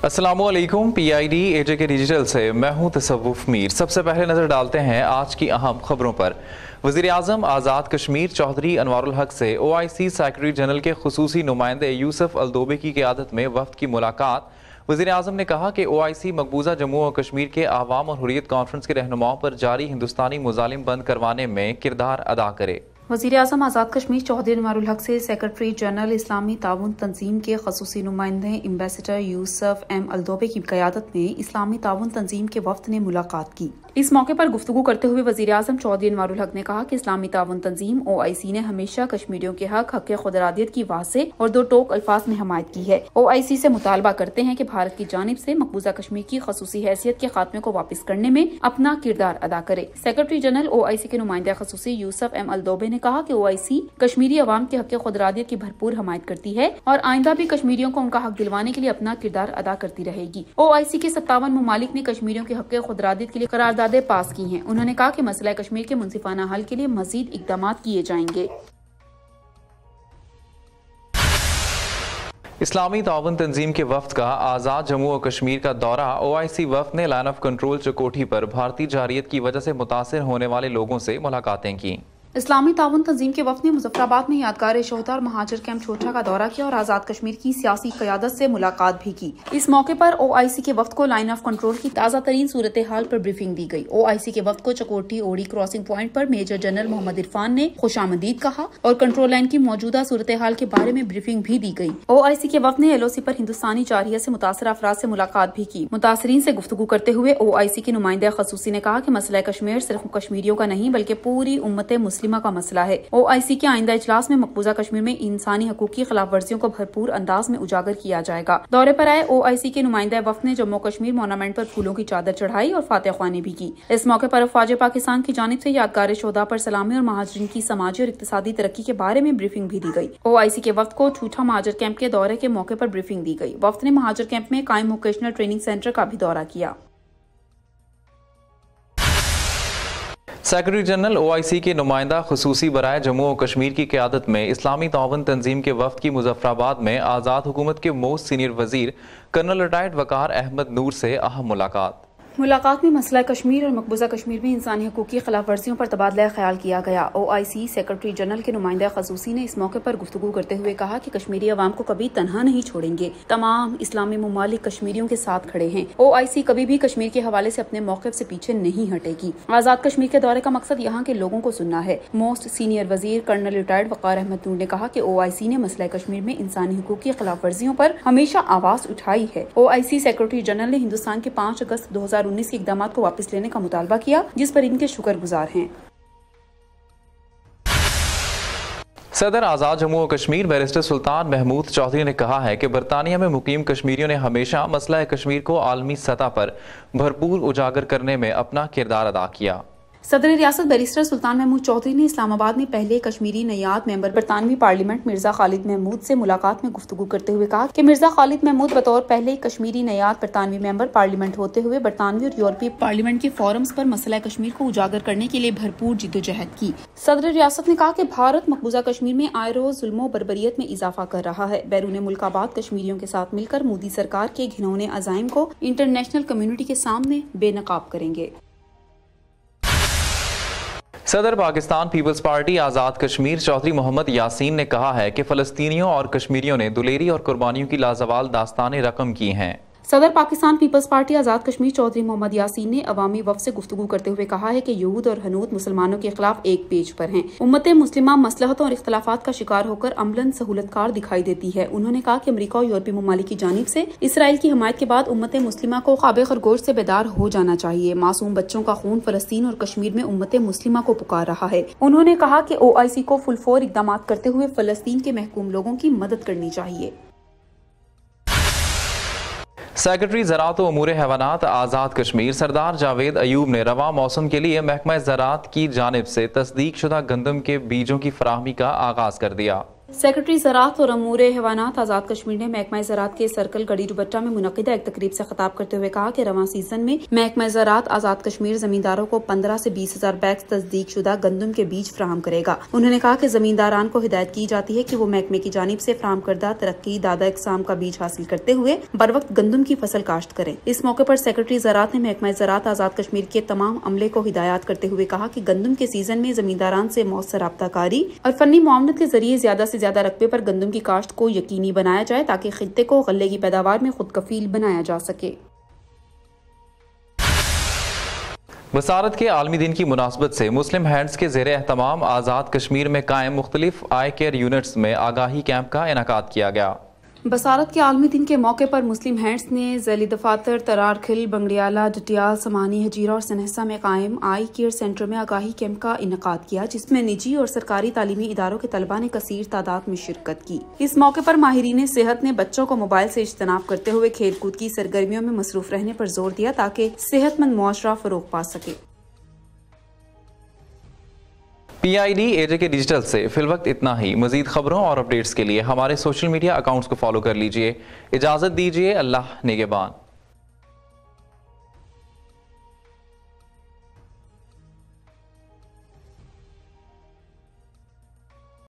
अस्सलामुअलैकुम। PID AJK digital से मैं हूं तसव्वुफ मीर। सबसे पहले नजर डालते हैं आज की अहम खबरों पर। वज़ीर आज़म आज़ाद कश्मीर चौधरी अनवारुल हक से OIC सेक्रेटरी जनरल के खुसूसी नुमाइंदे यूसुफ अलदोबे की क़यादत में वफ़द की मुलाकात। वज़ीर आज़म ने कहा कि OIC मकबूजा जम्मू और कश्मीर के आवाम और हुर्रियत कॉन्फ्रेंस के रहनुमाओं पर जारी हिंदुस्तानी मुजालिम बंद करवाने में किरदार अदा करे। वज़ीर आज़म आज़ाद कश्मीर चौधरी अनवारुल हक से सेक्रेटरी जनरल इस्लामी ताउन तंजीम के खसूसी नुमाइंदे एम्बेसडर यूसुफ M अलदोबे की क़यादत में इस्लामी ताउन तंजीम के वफ़द ने मुलाकात की। इस मौके पर गुफ्तगू करते हुए वज़ीर आज़म चौधरी अनवारुल हक ने कहा कि इस्लामी ताउन तंजीम OIC ने हमेशा कश्मीरियों के हक खुदरादियत की वाज़ेह और दो टोक अल्फाज में हमायत की है। OIC से मुतालबा करते हैं कि भारत की जानिब से मकबूजा कश्मीर की खसूसी हैसियत के खात्मे को वापस करने में अपना किरदार अदा करे। सेक्रेटरी जनरल OIC के नुमाइंदे खसूसी यूसुफ M अलदोबे ने कहा कि OIC कश्मीरी अवाम के हक खुदरादियत की भरपूर हमायत करती है और आइंदा भी कश्मीरियों को उनका हक दिलवाने के लिए अपना किरदार अदा करती रहेगी। OIC के 57 ममालिक ने कश्मीरियों के हक खुदरादियत के लिए करारदादें पास की हैं। उन्होंने कहा कि मसला कश्मीर के मुनसिफाना हल के लिए मजीद इकदाम किए जाएंगे। इस्लामी ताउन तंजीम के वफ़द का आज़ाद जम्मू और कश्मीर का दौरा। OIC वफ़द ने लाइन ऑफ कंट्रोल चकोठी पर भारतीय जारियत की वजह से मुतासिर होने वाले लोगों से मुलाकातें की। इस्लामी ताउन तंजीम के वफ़द ने मुजफ्फराबाद में यादगार शोहदा और महाजर कैंप छोटा का दौरा किया और आज़ाद कश्मीर की सियासी क़यादत से मुलाकात भी की। इस मौके पर OIC के वफ़द को लाइन ऑफ कंट्रोल की ताज़ा तरीन सूरत हाल पर ब्रीफिंग दी गई। OIC के वफ़द को चकोटी ओड़ी क्रॉसिंग पॉइंट पर मेजर जनरल मोहम्मद इरफान ने खुशामदीद कहा और कंट्रोल लाइन की मौजूदा सूरत हाल के बारे में ब्रीफिंग भी दी गई। OIC के वफ़द ने LOC पर हिंदुस्तानी जारिया से मुतासर अफराद से मुलाकात भी की। मुतासरीन से गुफ्तगू करते हुए OIC के नुमाइंदे खसूसी ने कहा कि मसला कश्मीर सिर्फ कश्मीरियों का नहीं बल्कि पूरी उम्मत मुस्लिमा का मसला है। OIC के आइंदा इजलास में मकबूजा कश्मीर में इंसानी हकूक की खिलाफ वर्जियों को भरपूर अंदाज में उजागर किया जाएगा। दौरे पर आए OIC के नुमाइंदा वफ़द ने जम्मू कश्मीर मोनामेंट पर फूलों की चादर चढ़ाई और फातह ख्वानी भी की। इस मौके पर अफवाज पाकिस्तान की जानिब से यादगार शोहदा पर सलामी और महाजरीन की समाजी और इक्तिसादी तरक्की के बारे में ब्रीफिंग भी दी गई। OIC के वफ़द को ठूठा महाजर कैंप के दौरे के मौके पर ब्रीफिंग दी गई। वफ़द ने महाजर कैंप में कायम वोकेशनल ट्रेनिंग सेंटर का भी दौरा किया। सेक्रेटरी जनरल OIC के नुमाइंदा खुसूसी बराए जम्मू और कश्मीर की क़यादत में इस्लामी ताउन तंजीम के वफ़द की मुजफ्फराबाद में आज़ाद हुकूमत के मोस्ट सीनियर वज़ीर कर्नल रिटायर्ड वक़ार अहमद नूर से अहम मुलाकात में मसला कश्मीर और मकबूजा कश्मीर में इंसानी हकूक की खिलाफ वर्जियों पर तबादला ख्याल किया गया। OIC सेक्रेटरी जनरल के नुमाइंदा खसूसी ने इस मौके पर गुफ्तगू करते हुए कहा कि कश्मीरी अवाम को कभी तनहा नहीं छोड़ेंगे। तमाम इस्लामी ममालिक कश्मीरियों के साथ खड़े हैं। OIC कभी भी कश्मीर के हवाले से अपने मौक़िफ़ से पीछे नहीं हटेगी। आज़ाद कश्मीर के दौरे का मकसद यहाँ के लोगों को सुनना है। मोस्ट सीनियर वज़ीर कर्नल रिटायर्ड वक़ार अहमद नूर ने कहा कि OIC ने मसला कश्मीर में इंसानी हकूक की खिलाफ वर्जियों पर हमेशा आवाज़ उठाई है। OIC सेक्रेटरी जनरल ने हिंदुस्तान के 5 अगस्त 2019 के इक़दामात को वापस लेने का मुतालबा किया, जिस पर इनके शुक्रगुजार हैं। सदर आज़ाद जम्मू और कश्मीर बैरिस्टर सुल्तान महमूद चौधरी ने कहा है कि बरतानिया में मुकीम कश्मीरियों ने हमेशा मसला कश्मीर को आलमी सतह पर भरपूर उजागर करने में अपना किरदार अदा किया। सदर रियासत बैरिस्टर सुल्तान महमूद चौधरी ने इस्लामाबाद में पहले कश्मीरी नयाद मेंबर बरतानवी पार्लियामेंट मिर्जा खालिद महमूद से मुलाकात में गुफ्तगू करते हुए कहा कि मिर्जा खालिद महमूद बतौर पहले कश्मीरी नयाद बरतानवी मेंबर पार्लियामेंट होते हुए बरतानवी और यूरोपीय पार्लियामेंट के फोरम्स पर मसला कश्मीर को उजागर करने के लिए भरपूर जिद्दोजहद की। सदर रियासत ने कहा कि भारत मकबूजा कश्मीर में आए रोज जुल्म बर्बरियत में इजाफा कर रहा है। बैरून मुल्क आबाद कश्मीरियों के साथ मिलकर मोदी सरकार के घिनौने अज़ाइम को इंटरनेशनल कम्युनिटी के सामने बेनकाब करेंगे। सदर पाकिस्तान पीपल्स पार्टी आज़ाद कश्मीर चौधरी मोहम्मद यासीन ने कहा है कि फ़लस्तीनियों और कश्मीरियों ने दुलेरी और कुर्बानियों की लाजवाल दास्तानें रकम की हैं। सदर पाकिस्तान पीपल्स पार्टी आज़ाद कश्मीर चौधरी मोहम्मद यासीन ने अवामी वफ़द से गुफ्तगू करते हुए कहा है कि यहूद और हनूद मुसलमानों के खिलाफ एक पेज पर हैं। उम्मत मुस्लिमा मसलहतों और इख्तलाफात का शिकार होकर अमलन सहूलतकार दिखाई देती है। उन्होंने कहा कि अमेरिका और यूरोपीय ममालिक की जानिब से इसराइल की हिमायत के बाद उम्मत मुस्लिमा को ख्वाब खरगोश से बेदार हो जाना चाहिए। मासूम बच्चों का खून फ़लस्तीन और कश्मीर में उम्मत मुस्लिमा को पुकार रहा है। उन्होंने कहा कि OIC को फुलफोर इक़दाम करते हुए फ़लस्तीन के महकूम लोगों की मदद करनी चाहिए। सेक्रेटरी ज़राअत व उमूर हैवानात आज़ाद कश्मीर सरदार जावेद अयूब ने रवा मौसम के लिए महकमा ज़राअत की जानिब से तस्दीक शुदा गंदम के बीजों की फराहमी का आगाज़ कर दिया। सेक्रेटरी ज़राअत और अमूर हैवानात आज़ाद कश्मीर ने महकमा ज़राअत के सर्कल गढ़ी दुबट्टा में मुनक़िदा एक तकरीब से खिताब करते हुए कहा कि रवां सीजन में महकमा ज़राअत आज़ाद कश्मीर जमींदारों को 15 से 20,000 बैग्स तस्दीक शुदा गंदम के बीज फराहम करेगा। उन्होंने कहा कि जमींदारान को हिदायत की जाती है कि वो महकमे की जानिब से फराहम करदा तरक्की दादा इकसाम का बीज हासिल करते हुए बर वक्त गंदम की फसल काश्त करें। इस मौके पर सेक्रेटरी ज़राअत ने महकमा ज़राअत आज़ाद कश्मीर के तमाम अमले को हिदायत करते हुए कहा कि गंदम के सीजन में जमींदारान से मौसर राब्ताकारी और फनी मुआवनत के जरिए ज्यादा से ज्यादा रकबे पर गंदम की काश्त को यकीनी बनाया जाए ताकि खित्ते को गल्ले की पैदावार में खुद कफील बनाया जा सके। वसारत के आलमी दिन की मुनासबत से मुस्लिम हैंड्स के ज़ेरे एहतमाम आज़ाद कश्मीर में कायम मुख्तलिफ आई केयर यूनिट्स में आगाही कैंप का इनेकाद किया गया। बसारत के आलमी दिन के मौके पर मुस्लिम हैंड्स ने ज़ैली दफातर, तरारखिल, बंगड़ियाला, डटियाल, समानी, हजीरा और सनहसा में कायम आई केयर सेंटर में आगाही कैंप का इनेकाद किया, जिसमें निजी और सरकारी तालीमी इदारों के तलबा ने कसीर तादाद में शिरकत की। इस मौके पर माहिरीन सेहत ने बच्चों को मोबाइल से इज्तनाब करते हुए खेल कूद की सरगर्मियों में मसरूफ रहने पर जोर दिया ताकि सेहतमंद मुआशरा फरोग पा सके। PID AJK डिजिटल से फिलवक्त इतना ही। मजीद खबरों और अपडेट्स के लिए हमारे सोशल मीडिया अकाउंट्स को फॉलो कर लीजिए। इजाजत दीजिए। अल्लाह निगहबान।